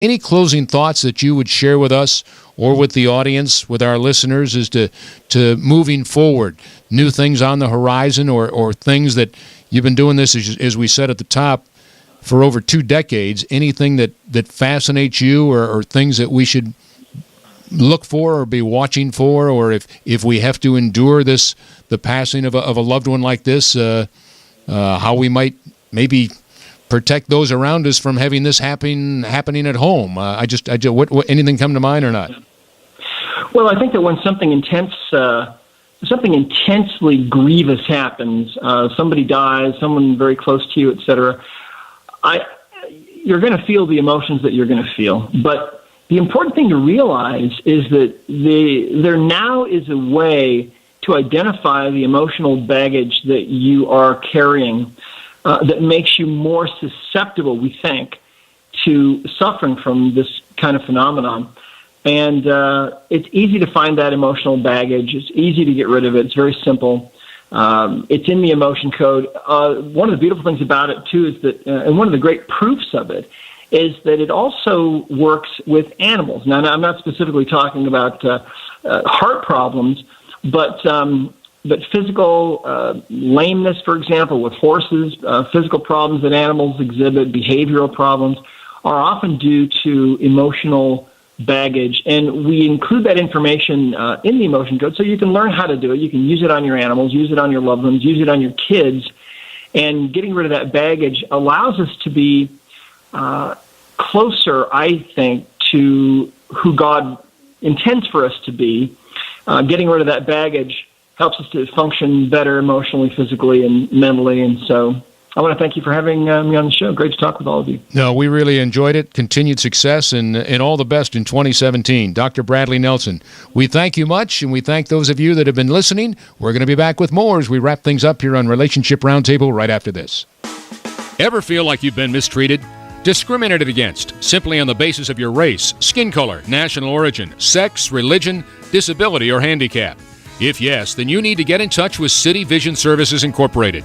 Any closing thoughts that you would share with us or with the audience, with our listeners, as to moving forward, new things on the horizon, or things that you've been doing this, as we said at the top, for over 2 decades, anything that fascinates you, or things that we should look for or be watching for, or if we have to endure the passing of a loved one like this, how we might maybe protect those around us from having this happening at home. What anything come to mind or not? Well, I think that when something intensely grievous happens, somebody dies, someone very close to you, etc., you're going to feel the emotions that you're going to feel. But the important thing to realize is that there now is a way to identify the emotional baggage that you are carrying that makes you more susceptible, we think, to suffering from this kind of phenomenon. And it's easy to find that emotional baggage. It's easy to get rid of it. It's very simple. It's in the emotion code. One of the beautiful things about it, too, is that, and one of the great proofs of it, is that it also works with animals. Now, I'm not specifically talking about heart problems, but physical lameness, for example, with horses, physical problems that animals exhibit, behavioral problems, are often due to emotional baggage. And we include that information in the emotion code so you can learn how to do it. You can use it on your animals, use it on your loved ones, use it on your kids. And getting rid of that baggage allows us to be closer, I think, to who God intends for us to be. Getting rid of that baggage helps us to function better emotionally, physically, and mentally. And so I want to thank you for having me on the show. Great to talk with all of you. No, we really enjoyed it. Continued success and all the best in 2017. Dr. Bradley Nelson, we thank you much, and we thank those of you that have been listening. We're going to be back with more as we wrap things up here on Relationship Roundtable right after this. Ever feel like you've been mistreated? Discriminated against simply on the basis of your race, skin color, national origin, sex, religion, disability, or handicap? If yes, then you need to get in touch with City Vision Services Incorporated.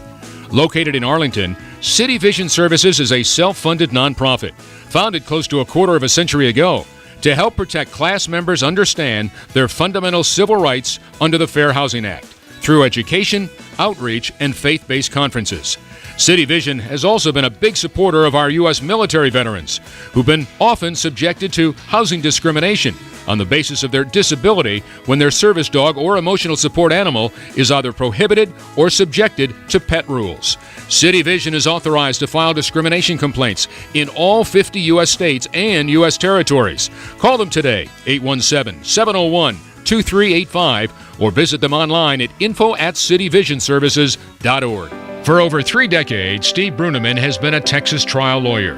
Located in Arlington, City Vision Services is a self-funded nonprofit, founded close to a quarter of a century ago, to help protect class members understand their fundamental civil rights under the Fair Housing Act, through education, outreach, and faith-based conferences. City Vision has also been a big supporter of our U.S. military veterans, who've been often subjected to housing discrimination on the basis of their disability when their service dog or emotional support animal is either prohibited or subjected to pet rules. City Vision is authorized to file discrimination complaints in all 50 U.S. states and U.S. territories. Call them today, 817-701-2385, or visit them online at info@cityvisionservices.org. For over 3 decades, Steve Bruneman has been a Texas trial lawyer,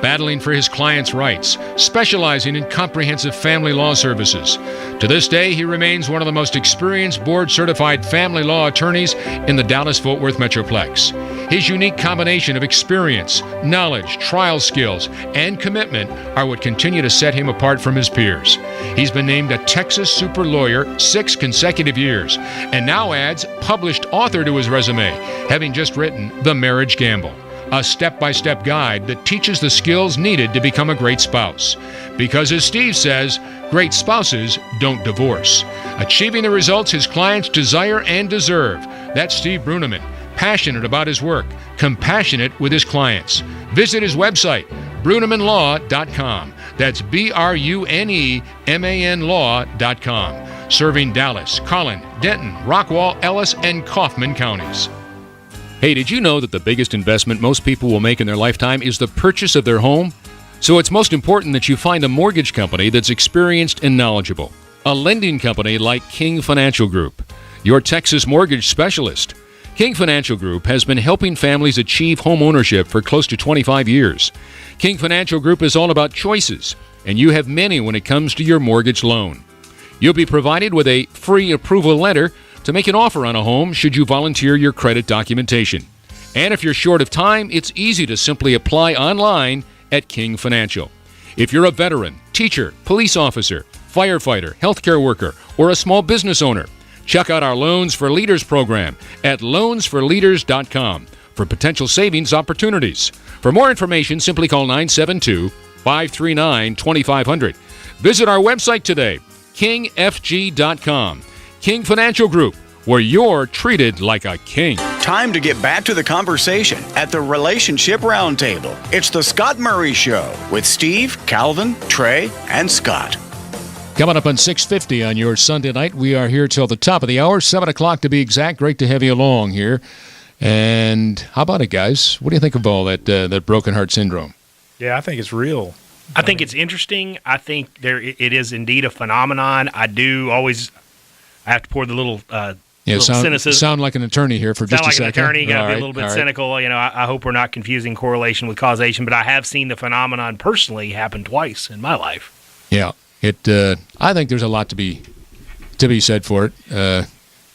battling for his clients' rights, specializing in comprehensive family law services. To this day, he remains one of the most experienced board-certified family law attorneys in the Dallas-Fort Worth Metroplex. His unique combination of experience, knowledge, trial skills, and commitment are what continue to set him apart from his peers. He's been named a Texas Super Lawyer 6 consecutive years, and now adds published author to his resume, having just written The Marriage Gamble, a step-by-step guide that teaches the skills needed to become a great spouse. Because as Steve says, great spouses don't divorce. Achieving the results his clients desire and deserve. That's Steve Bruneman, passionate about his work, compassionate with his clients. Visit his website, BrunemanLaw.com. That's BRUNEMAN Law.com. Serving Dallas, Collin, Denton, Rockwall, Ellis, and Kaufman counties. Hey, did you know that the biggest investment most people will make in their lifetime is the purchase of their home? So it's most important that you find a mortgage company that's experienced and knowledgeable. A lending company like King Financial Group, your Texas mortgage specialist. King Financial Group has been helping families achieve home ownership for close to 25 years. King Financial Group is all about choices, and you have many when it comes to your mortgage loan. You'll be provided with a free approval letter to make an offer on a home should you volunteer your credit documentation. And if you're short of time, it's easy to simply apply online at King Financial. If you're a veteran, teacher, police officer, firefighter, healthcare worker, or a small business owner, check out our Loans for Leaders program at loansforleaders.com for potential savings opportunities. For more information, simply call 972 539-2500. Visit our website today, kingfg.com. King Financial Group, where you're treated like a king. Time to get back to the conversation at the Relationship Roundtable. It's the Scott Murray Show with Steve, Calvin, Trey, and Scott. Coming up on 6:50 on your Sunday night, we are here till the top of the hour, 7 o'clock to be exact. Great to have you along here. And how about it, guys? What do you think of all that broken heart syndrome? Yeah, I think it's real. I think it's interesting. I think it is indeed a phenomenon. I have to pour the little cynicism. Sound like an attorney here for just a second. Sound like an attorney. Got to be a little bit cynical. You know, I hope we're not confusing correlation with causation, but I have seen the phenomenon personally happen twice in my life. Yeah, I think there's a lot to be said for it.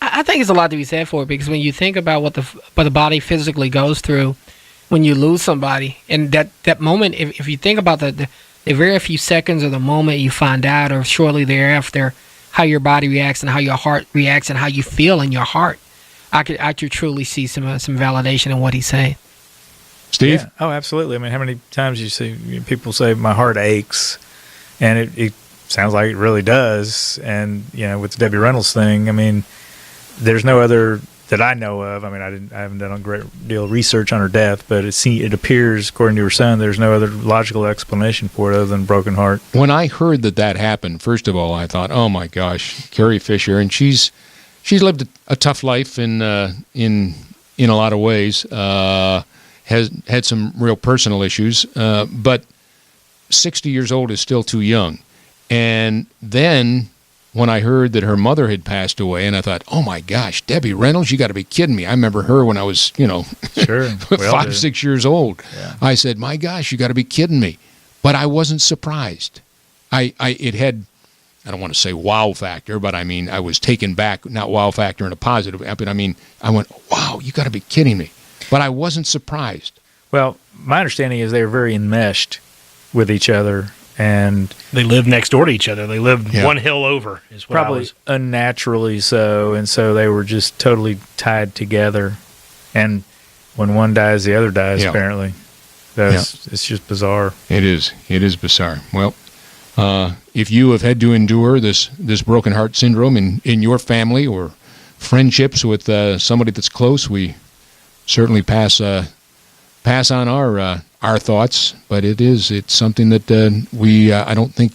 I think it's a lot to be said for it because when you think about what the body physically goes through when you lose somebody, and that moment, if you think about the very few seconds of the moment you find out, or shortly thereafter, how your body reacts and how your heart reacts and how you feel in your heart, I could truly see some validation in what he's saying. Steve? Yeah. Oh, absolutely. I mean, how many times you see people say my heart aches, and it sounds like it really does. And with the Debbie Reynolds thing, I mean, there's no other that I know of. I mean, I haven't done a great deal of research on her death, but it appears, according to her son, there's no other logical explanation for it other than broken heart. When I heard that happened, first of all, I thought, oh my gosh, Carrie Fisher, and she's lived a tough life in a lot of ways. Has had some real personal issues, but 60 years old is still too young. And then when I heard that her mother had passed away, and I thought, oh my gosh, Debbie Reynolds, you got to be kidding me. I remember her when I was, sure, 5, 6 years old. Yeah. I said, my gosh, you got to be kidding me. But I wasn't surprised. It had, I don't want to say wow factor, but I mean, I was taken back, not wow factor in a positive, but I mean, I went, wow, you got to be kidding me. But I wasn't surprised. Well, my understanding is they were very enmeshed with each other. And they lived next door to each other. They lived one hill over. Is what probably unnaturally so, and so they were just totally tied together. And when one dies, the other dies. Apparently, it's just bizarre. It is. It is bizarre. Well, if you have had to endure this broken heart syndrome in your family or friendships with somebody that's close, we certainly pass on our thoughts, but it's something that we I don't think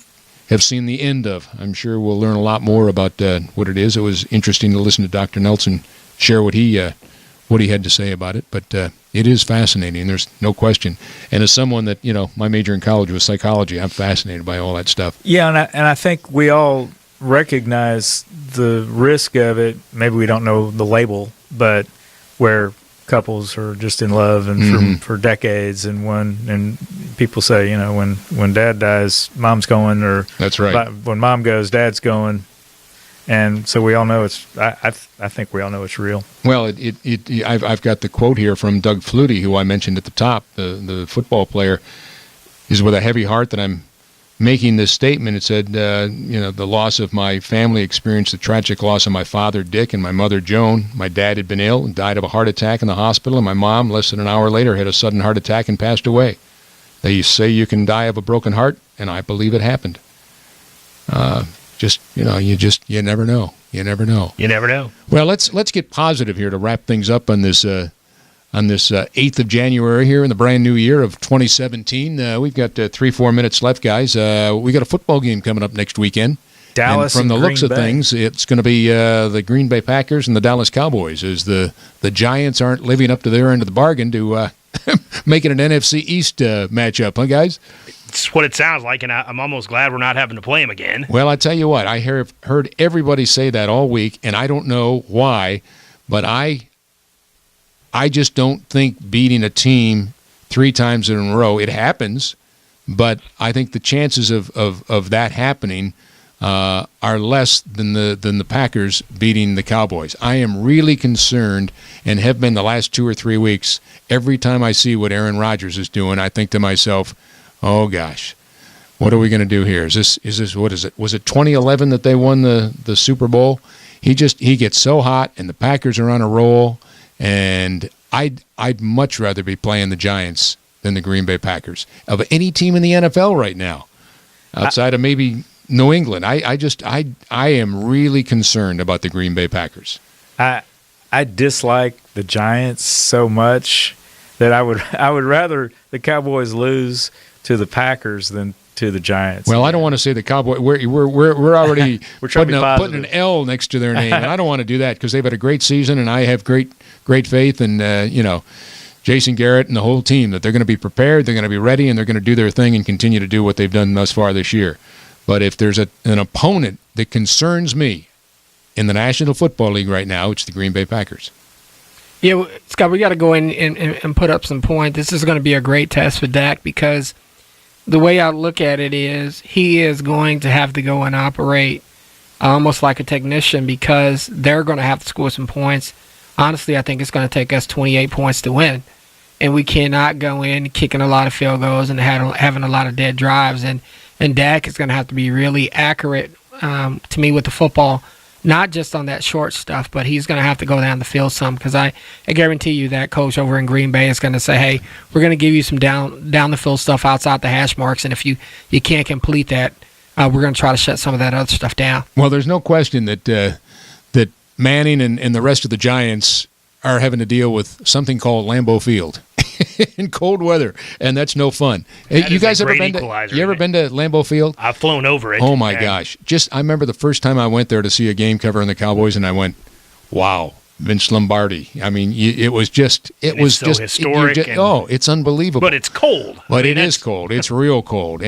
have seen the end of. I'm sure we'll learn a lot more about what it is. It was interesting to listen to Dr. Nelson share what he had to say about it, but it is fascinating. There's no question. And as someone that my major in college was psychology, I'm fascinated by all that stuff. Yeah, and I think we all recognize the risk of it. Maybe we don't know the label, but where couples are just in love and for decades, and people say, when dad dies, mom's going, or that's right. When mom goes, dad's going, and so we all know it's. I think we all know it's real. Well, I've got the quote here from Doug Flutie, who I mentioned at the top, the football player, is with a heavy heart that I'm making this statement. It said, the loss of my family experienced the tragic loss of my father, Dick, and my mother, Joan. My dad had been ill and died of a heart attack in the hospital, and my mom, less than an hour later, had a sudden heart attack and passed away. They say you can die of a broken heart, and I believe it happened. You never know. You never know. You never know. Well, let's get positive here to wrap things up on this 8th of January here in the brand new year of 2017. We've got 3-4 minutes left, guys. We got a football game coming up next weekend. Dallas and from the looks Green of Bay. Things, it's going to be the Green Bay Packers and the Dallas Cowboys, as the Giants aren't living up to their end of the bargain to make it an NFC East matchup, huh, guys? It's what it sounds like, and I'm almost glad we're not having to play them again. Well, I tell you what, I heard everybody say that all week, and I don't know why, but I just don't think beating a team 3 times in a row, it happens, but I think the chances of that happening are less than the Packers beating the Cowboys. I am really concerned, and have been the last 2 or 3 weeks. Every time I see what Aaron Rodgers is doing, I think to myself, oh gosh, what are we going to do here? Is this what is it? Was it 2011 that they won the Super Bowl? He gets so hot, and the Packers are on a roll, and I'd much rather be playing the Giants than the Green Bay Packers of any team in the NFL right now, outside of maybe New England. I am really concerned about the Green Bay Packers. I dislike the Giants so much that I would rather the Cowboys lose to the Packers than to the Giants. Well, I don't want to say the Cowboys. We're already we're trying putting an L next to their name, and I don't want to do that because they've had a great season, and I have great faith in Jason Garrett and the whole team that they're going to be prepared, they're going to be ready, and they're going to do their thing and continue to do what they've done thus far this year. But if there's an opponent that concerns me in the National Football League right now, it's the Green Bay Packers. Yeah, Scott, we got to go in and put up some points. This is going to be a great test for Dak because the way I look at it is he is going to have to go and operate almost like a technician because they're going to have to score some points. Honestly, I think it's going to take us 28 points to win. And we cannot go in kicking a lot of field goals and having a lot of dead drives. And Dak is going to have to be really accurate to me with the football, not just on that short stuff, but he's going to have to go down the field some because I guarantee you that coach over in Green Bay is going to say, hey, we're going to give you some down the field stuff outside the hash marks, and if you can't complete that, we're going to try to shut some of that other stuff down. Well, there's no question that Manning and the rest of the Giants are having to deal with something called Lambeau Field in cold weather, and that's no fun. You guys ever been to Lambeau Field? I've flown over it. Oh my gosh. I remember the first time I went there to see a game covering the Cowboys, and I went, wow, Vince Lombardi. I mean, it was just historic. It's unbelievable. But it's cold. But it is cold. It's real cold.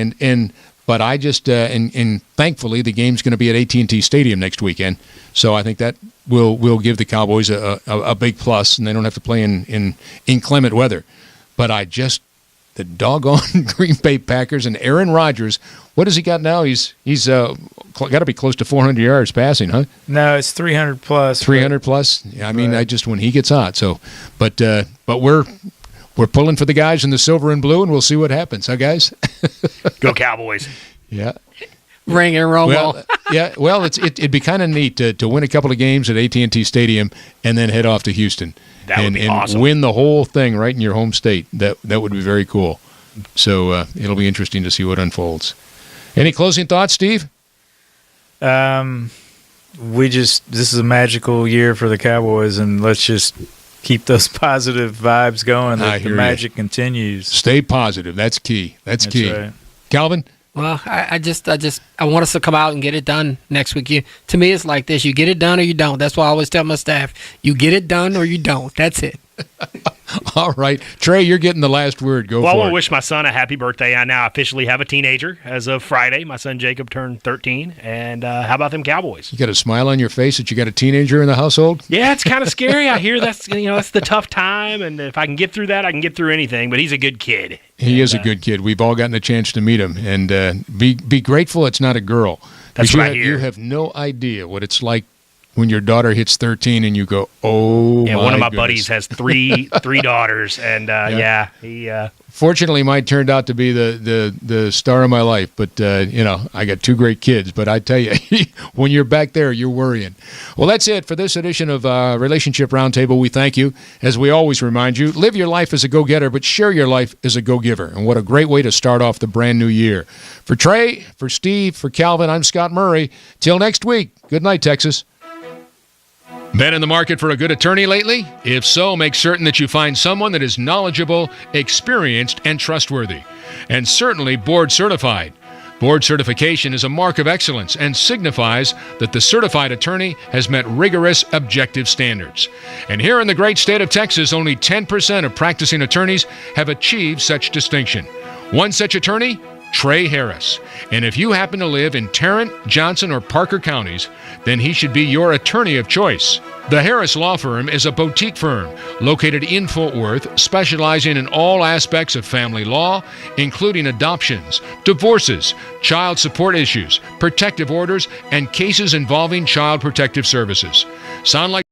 But I just and thankfully the game's going to be at AT&T Stadium next weekend, so I think that will give the Cowboys a big plus, and they don't have to play in inclement weather. But the doggone Green Bay Packers and Aaron Rodgers. What has he got now? He's got to be close to 400 yards passing, huh? No, it's 300 plus. 300 plus. I mean, when he gets hot. So, but we're pulling for the guys in the silver and blue, and we'll see what happens, huh, guys? Go Cowboys. Yeah. Ring and roll. Well, it'd be kind of neat to win a couple of games at AT&T Stadium and then head off to Houston. That would be awesome. Win the whole thing right in your home state. That would be very cool. So it'll be interesting to see what unfolds. Any closing thoughts, Steve? This is a magical year for the Cowboys, and let's just keep those positive vibes going. The magic continues. Stay positive. That's key. That's key. Right. Calvin? Well, I want us to come out and get it done next week. To me, it's like this: you get it done or you don't. That's why I always tell my staff: you get it done or you don't. That's it. All right, Trey, you're getting the last word. Go for it. Well, I want to wish my son a happy birthday. I now officially have a teenager as of Friday. My son Jacob turned 13. And how about them Cowboys? You got a smile on your face that you got a teenager in the household? Yeah, it's kind of scary. I hear that's the tough time, and if I can get through that, I can get through anything. But he's a good kid. He is a good kid. We've all gotten a chance to meet him, and be grateful it's not a girl. That's what I hear. You have no idea what it's like when your daughter hits 13 and you go, oh, yeah, my one of my goodness. buddies has three daughters, and he. Fortunately, mine turned out to be the star of my life, but I got two great kids. But I tell you, when you're back there, you're worrying. Well, that's it for this edition of Relationship Roundtable. We thank you, as we always remind you, live your life as a go-getter, but share your life as a go-giver. And what a great way to start off the brand new year. For Trey, for Steve, for Calvin, I'm Scott Murray. Till next week. Good night, Texas. Been in the market for a good attorney lately? If so, make certain that you find someone that is knowledgeable, experienced, and trustworthy. And certainly board certified. Board certification is a mark of excellence and signifies that the certified attorney has met rigorous objective standards. And here in the great state of Texas, only 10% of practicing attorneys have achieved such distinction. One such attorney? Trey Harris. And if you happen to live in Tarrant, Johnson, or Parker counties, then he should be your attorney of choice. The Harris Law Firm is a boutique firm located in Fort Worth, specializing in all aspects of family law, including adoptions, divorces, child support issues, protective orders, and cases involving child protective services. Sound like